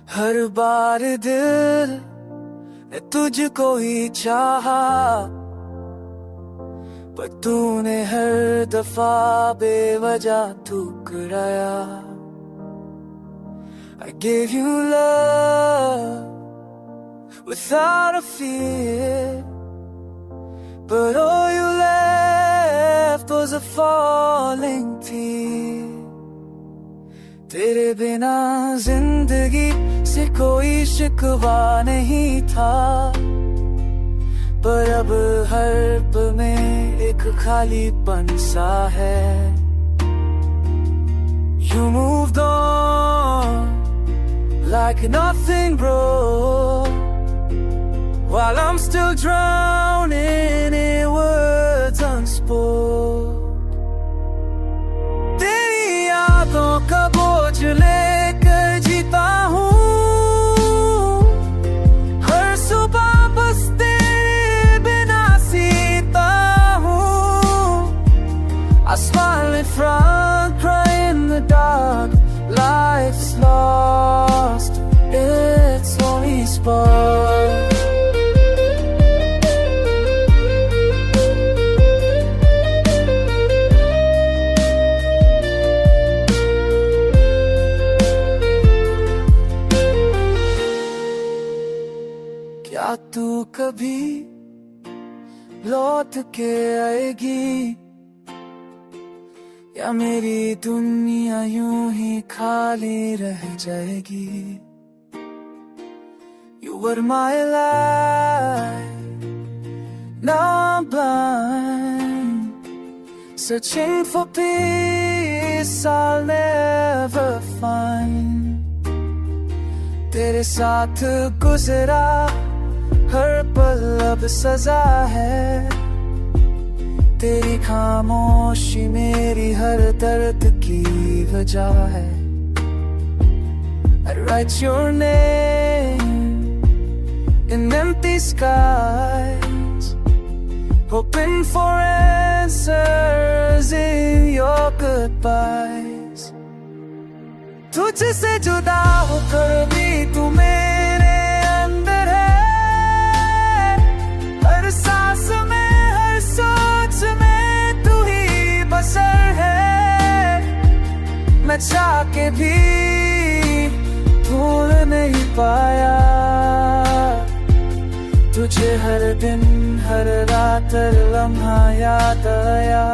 हर बार दिल ने तुझको ही चाहा, पर तूने हर दफा बेवजह ठुकराया। I gave you love without a fear, but all you left was a falling tear. तेरे बिना जिंदगी से कोई शिकवा नहीं था, पर अब हर पल में एक खालीपन सा है। You moved on like nothing broke, while I'm still drowning in words unspoken. तेरी यादों का बोझ लेकर जीता हूँ, हर सुबह बस तेरे बिना सीता हूँ। I smile in front, cry in the dark, life's lost its only spark. क्या तू कभी लौट के आएगी, या मेरी दुनिया यूं ही खाली रह जाएगी? You were my life, now I'm blind, searching for peace I'll never find. तेरे साथ गुजरा हर पल अब सजा है, तेरी खामोशी मेरी हर दर्द की वजह है। I write your name in empty skies, hoping for answers in your goodbyes. तुझसे जुदा होकर भी तू मेरे अंदर है, हर सांस में हर सोच में तू ही बसर है। मैं चाह के भी भूल नहीं पाया, तुझे हर दिन हर रात हर लम्हा याद आया।